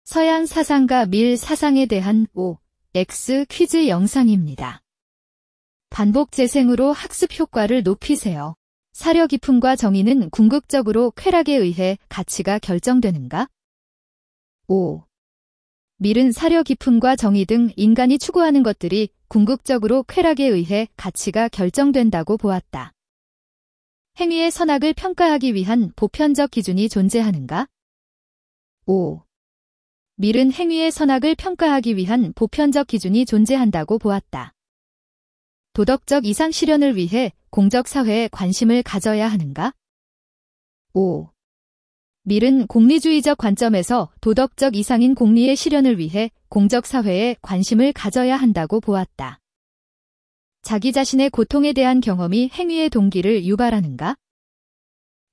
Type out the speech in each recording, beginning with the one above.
서양 사상과 밀 사상에 대한 OX 퀴즈 영상입니다. 반복 재생으로 학습 효과를 높이세요. 사려 깊음과 정의는 궁극적으로 쾌락에 의해 가치가 결정되는가? 5. 밀은 사려 깊음과 정의 등 인간이 추구하는 것들이 궁극적으로 쾌락에 의해 가치가 결정된다고 보았다. 행위의 선악을 평가하기 위한 보편적 기준이 존재하는가? 5. 밀은 행위의 선악을 평가하기 위한 보편적 기준이 존재한다고 보았다. 도덕적 이상 실현을 위해 공적 사회에 관심을 가져야 하는가? 5. 밀은 공리주의적 관점에서 도덕적 이상인 공리의 실현을 위해 공적 사회에 관심을 가져야 한다고 보았다. 자기 자신의 고통에 대한 경험이 행위의 동기를 유발하는가?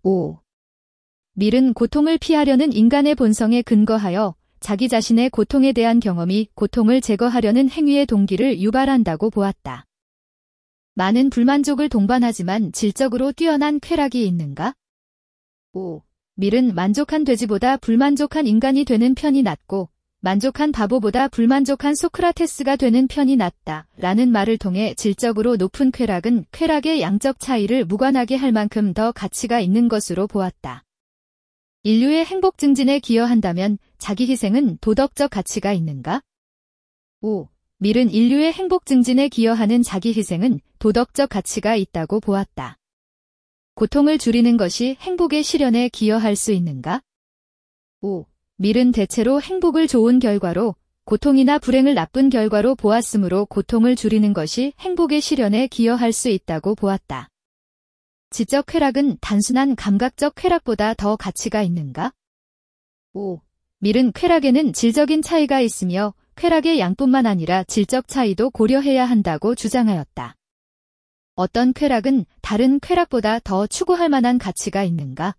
5. 밀은 고통을 피하려는 인간의 본성에 근거하여 자기 자신의 고통에 대한 경험이 고통을 제거하려는 행위의 동기를 유발한다고 보았다. 많은 불만족을 동반하지만 질적으로 뛰어난 쾌락이 있는가? 5. 밀은 만족한 돼지보다 불만족한 인간이 되는 편이 낫고 만족한 바보보다 불만족한 소크라테스가 되는 편이 낫다 라는 말을 통해 질적으로 높은 쾌락은 쾌락의 양적 차이를 무관하게 할 만큼 더 가치가 있는 것으로 보았다. 인류의 행복 증진에 기여한다면 자기 희생은 도덕적 가치가 있는가? 5. 밀은 인류의 행복 증진에 기여하는 자기 희생은 도덕적 가치가 있다고 보았다. 고통을 줄이는 것이 행복의 실현에 기여할 수 있는가? 5. 밀은 대체로 행복을 좋은 결과로 고통이나 불행을 나쁜 결과로 보았으므로 고통을 줄이는 것이 행복의 실현에 기여할 수 있다고 보았다. 지적 쾌락은 단순한 감각적 쾌락보다 더 가치가 있는가? 5. 밀은 쾌락에는 질적인 차이가 있으며 쾌락의 양뿐만 아니라 질적 차이도 고려해야 한다고 주장하였다. 어떤 쾌락은 다른 쾌락보다 더 추구할 만한 가치가 있는가?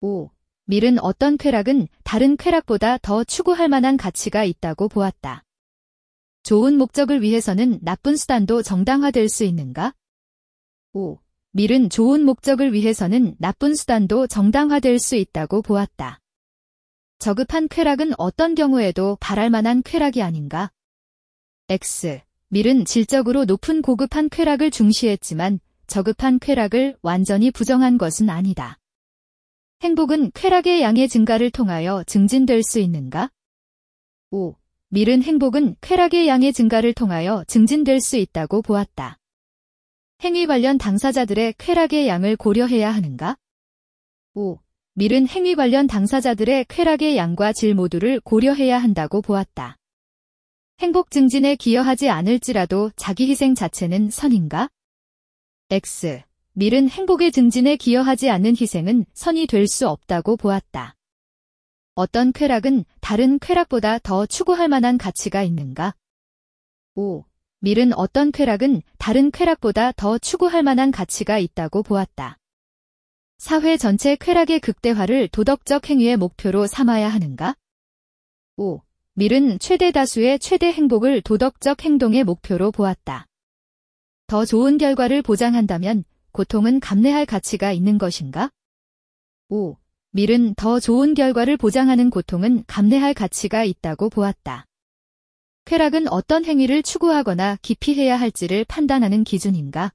5. 밀은 어떤 쾌락은 다른 쾌락보다 더 추구할 만한 가치가 있다고 보았다. 좋은 목적을 위해서는 나쁜 수단도 정당화될 수 있는가? 5. 밀은 좋은 목적을 위해서는 나쁜 수단도 정당화될 수 있다고 보았다. 저급한 쾌락은 어떤 경우에도 바랄 만한 쾌락이 아닌가? X. 밀은 질적으로 높은 고급한 쾌락을 중시했지만 저급한 쾌락을 완전히 부정한 것은 아니다. 행복은 쾌락의 양의 증가를 통하여 증진될 수 있는가? 5. 밀은 행복은 쾌락의 양의 증가를 통하여 증진될 수 있다고 보았다. 행위 관련 당사자들의 쾌락의 양을 고려해야 하는가? 5. 밀은 행위 관련 당사자들의 쾌락의 양과 질 모두를 고려해야 한다고 보았다. 행복 증진에 기여하지 않을지라도 자기 희생 자체는 선인가? X. 밀은 행복의 증진에 기여하지 않는 희생은 선이 될 수 없다고 보았다. 어떤 쾌락은 다른 쾌락보다 더 추구할 만한 가치가 있는가? 5. 밀은 어떤 쾌락은 다른 쾌락보다 더 추구할 만한 가치가 있다고 보았다. 사회 전체 쾌락의 극대화를 도덕적 행위의 목표로 삼아야 하는가? 5. 밀은 최대 다수의 최대 행복을 도덕적 행동의 목표로 보았다. 더 좋은 결과를 보장한다면 고통은 감내할 가치가 있는 것인가? 5. 밀은 더 좋은 결과를 보장하는 고통은 감내할 가치가 있다고 보았다. 쾌락은 어떤 행위를 추구하거나 기피해야 할지를 판단하는 기준인가?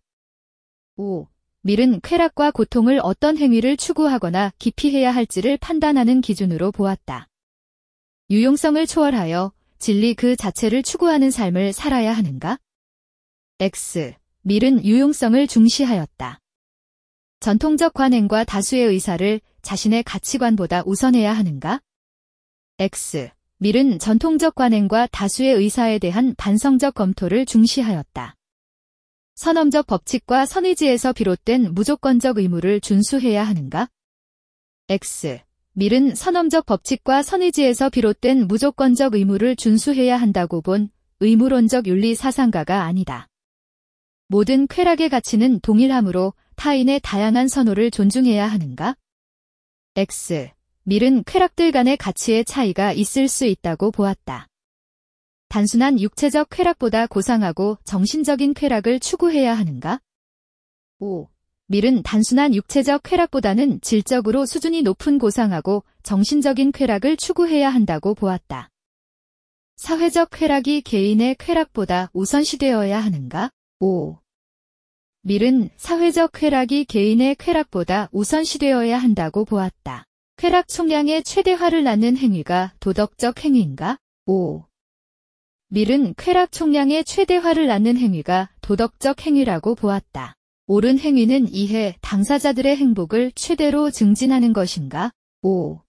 5. 밀은 쾌락과 고통을 어떤 행위를 추구하거나 기피해야 할지를 판단하는 기준으로 보았다. 유용성을 초월하여 진리 그 자체를 추구하는 삶을 살아야 하는가? X. 밀은 유용성을 중시하였다. 전통적 관행과 다수의 의사를 자신의 가치관보다 우선해야 하는가? X. 밀은 전통적 관행과 다수의 의사에 대한 반성적 검토를 중시하였다. 선엄적 법칙과 선의지에서 비롯된 무조건적 의무를 준수해야 하는가? X. 밀은 선엄적 법칙과 선의지에서 비롯된 무조건적 의무를 준수해야 한다고 본 의무론적 윤리 사상가가 아니다. 모든 쾌락의 가치는 동일하므로 타인의 다양한 선호를 존중해야 하는가? X. 밀은 쾌락들 간의 가치의 차이가 있을 수 있다고 보았다. 단순한 육체적 쾌락보다 고상하고 정신적인 쾌락을 추구해야 하는가? 5. 밀은 단순한 육체적 쾌락보다는 질적으로 수준이 높은 고상하고 정신적인 쾌락을 추구해야 한다고 보았다. 사회적 쾌락이 개인의 쾌락보다 우선시되어야 하는가? 5. 밀은 사회적 쾌락이 개인의 쾌락보다 우선시되어야 한다고 보았다. 쾌락 총량의 최대화를 낳는 행위가 도덕적 행위인가? 5. 밀은 쾌락 총량의 최대화를 낳는 행위가 도덕적 행위라고 보았다. 옳은 행위는 이해 당사자들의 행복을 최대로 증진하는 것인가? 5.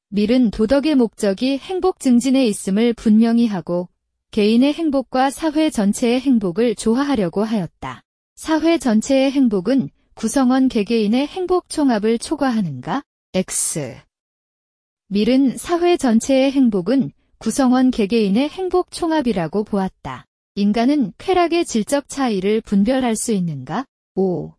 밀은 도덕의 목적이 행복 증진에 있음을 분명히 하고 개인의 행복과 사회 전체의 행복을 조화하려고 하였다. 사회 전체의 행복은 구성원 개개인의 행복 총합을 초과하는가? X. 밀은 사회 전체의 행복은 구성원 개개인의 행복 총합이라고 보았다. 인간은 쾌락의 질적 차이를 분별할 수 있는가? 5.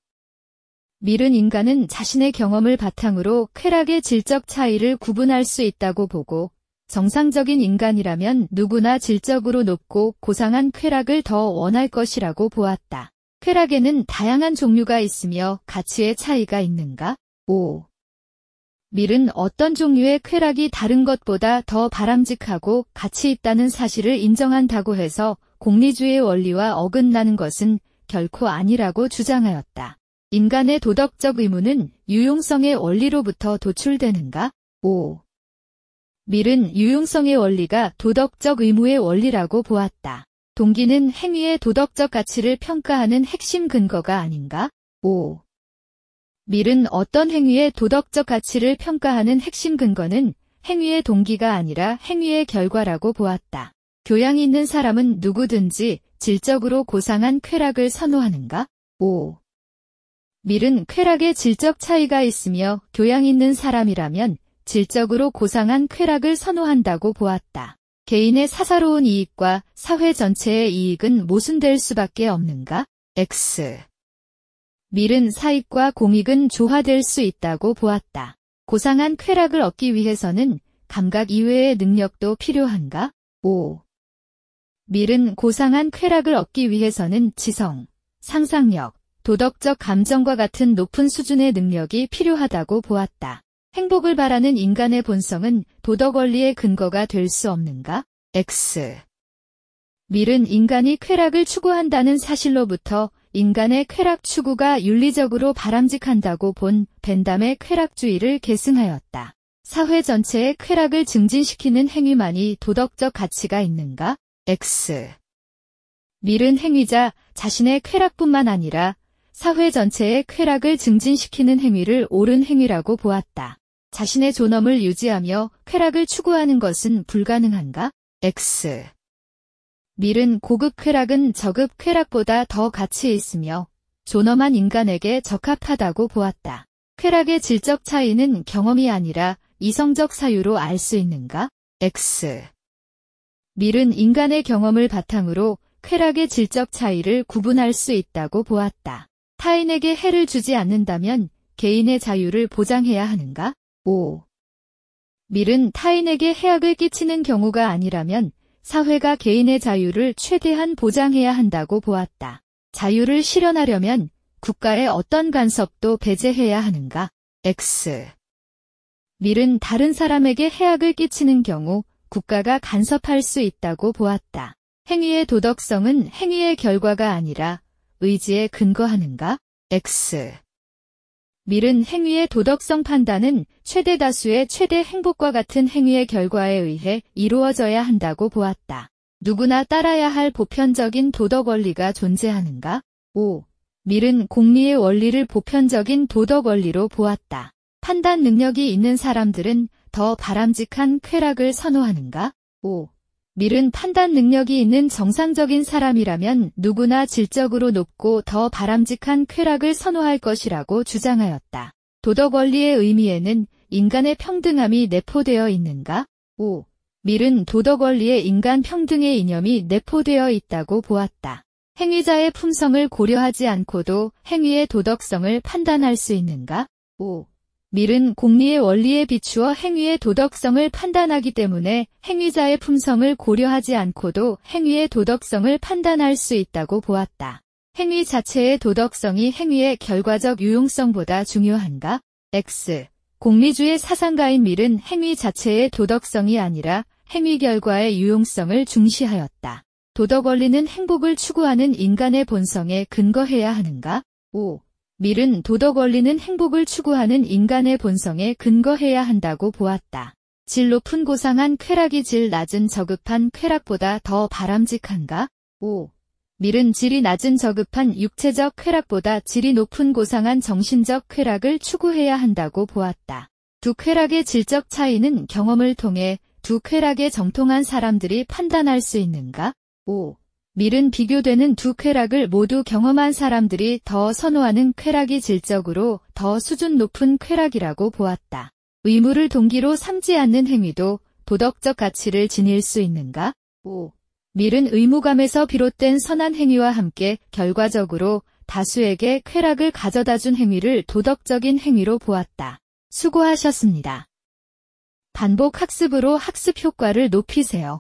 밀은 인간은 자신의 경험을 바탕으로 쾌락의 질적 차이를 구분할 수 있다고 보고 정상적인 인간이라면 누구나 질적으로 높고 고상한 쾌락을 더 원할 것이라고 보았다. 쾌락에는 다양한 종류가 있으며 가치의 차이가 있는가? 5. 밀은 어떤 종류의 쾌락이 다른 것보다 더 바람직하고 가치 있다는 사실을 인정한다고 해서 공리주의 원리와 어긋나는 것은 결코 아니라고 주장하였다. 인간의 도덕적 의무는 유용성의 원리로부터 도출되는가? 5. 밀은 유용성의 원리가 도덕적 의무의 원리라고 보았다. 동기는 행위의 도덕적 가치를 평가하는 핵심 근거가 아닌가? 5. 밀은 어떤 행위의 도덕적 가치를 평가하는 핵심 근거는 행위의 동기가 아니라 행위의 결과라고 보았다. 교養있는 사람은 누구든지 질적으로 고상한 쾌락을 선호하는가? 5. 밀은 쾌락의 질적 차이가 있으며 교양 있는 사람이라면 질적으로 고상한 쾌락을 선호한다고 보았다. 개인의 사사로운 이익과 사회 전체의 이익은 모순될 수밖에 없는가? X. 밀은 사익과 공익은 조화될 수 있다고 보았다. 고상한 쾌락을 얻기 위해서는 감각 이외의 능력도 필요한가? 5. 밀은 고상한 쾌락을 얻기 위해서는 지성, 상상력, 도덕적 감정과 같은 높은 수준의 능력이 필요하다고 보았다. 행복을 바라는 인간의 본성은 도덕 원리의 근거가 될 수 없는가? X. 밀은 인간이 쾌락을 추구한다는 사실로부터 인간의 쾌락 추구가 윤리적으로 바람직한다고 본 벤담의 쾌락주의를 계승하였다. 사회 전체의 쾌락을 증진시키는 행위만이 도덕적 가치가 있는가? X. 밀은 행위자 자신의 쾌락뿐만 아니라 사회 전체의 쾌락을 증진시키는 행위를 옳은 행위라고 보았다. 자신의 존엄을 유지하며 쾌락을 추구하는 것은 불가능한가? X. 밀은 고급 쾌락은 저급 쾌락보다 더 가치 있으며 존엄한 인간에게 적합하다고 보았다. 쾌락의 질적 차이는 경험이 아니라 이성적 사유로 알 수 있는가? X. 밀은 인간의 경험을 바탕으로 쾌락의 질적 차이를 구분할 수 있다고 보았다. 타인에게 해를 주지 않는다면 개인의 자유를 보장해야 하는가? 5. 밀은 타인에게 해악을 끼치는 경우가 아니라면 사회가 개인의 자유를 최대한 보장해야 한다고 보았다. 자유를 실현하려면 국가의 어떤 간섭도 배제해야 하는가? X. 밀은 다른 사람에게 해악을 끼치는 경우 국가가 간섭할 수 있다고 보았다. 행위의 도덕성은 행위의 결과가 아니라 의지에 근거하는가? X. 밀은 행위의 도덕성 판단은 최대 다수의 최대 행복과 같은 행위의 결과에 의해 이루어져야 한다고 보았다. 누구나 따라야 할 보편적인 도덕 원리가 존재하는가? 5. 밀은 공리의 원리를 보편적인 도덕 원리로 보았다. 판단 능력이 있는 사람들은 더 바람직한 쾌락을 선호하는가? 5. 밀은 판단 능력이 있는 정상적인 사람이라면 누구나 질적으로 높고 더 바람직한 쾌락을 선호할 것이라고 주장하였다. 도덕 원리의 의미에는 인간의 평등함이 내포되어 있는가? 5. 밀은 도덕 원리에 인간 평등의 이념이 내포되어 있다고 보았다. 행위자의 품성을 고려하지 않고도 행위의 도덕성을 판단할 수 있는가? 5. 밀은 공리의 원리에 비추어 행위의 도덕성을 판단하기 때문에 행위자의 품성을 고려하지 않고도 행위의 도덕성을 판단할 수 있다고 보았다. 행위 자체의 도덕성이 행위의 결과적 유용성보다 중요한가? X. 공리주의 사상가인 밀은 행위 자체의 도덕성이 아니라 행위 결과의 유용성을 중시하였다. 도덕 원리는 행복을 추구하는 인간의 본성에 근거해야 하는가? 5. 밀은 도덕 원리는 행복을 추구하는 인간의 본성에 근거해야 한다고 보았다. 질 높은 고상한 쾌락이 질 낮은 저급한 쾌락보다 더 바람직한가? 5. 밀은 질이 낮은 저급한 육체적 쾌락보다 질이 높은 고상한 정신적 쾌락을 추구해야 한다고 보았다. 두 쾌락의 질적 차이는 경험을 통해 두 쾌락에 정통한 사람들이 판단할 수 있는가? 5. 밀은 비교되는 두 쾌락을 모두 경험한 사람들이 더 선호하는 쾌락이 질적으로 더 수준 높은 쾌락이라고 보았다. 의무를 동기로 삼지 않는 행위도 도덕적 가치를 지닐 수 있는가? 5. 밀은 의무감에서 비롯된 선한 행위와 함께 결과적으로 다수에게 쾌락을 가져다준 행위를 도덕적인 행위로 보았다. 수고하셨습니다. 반복 학습으로 학습 효과를 높이세요.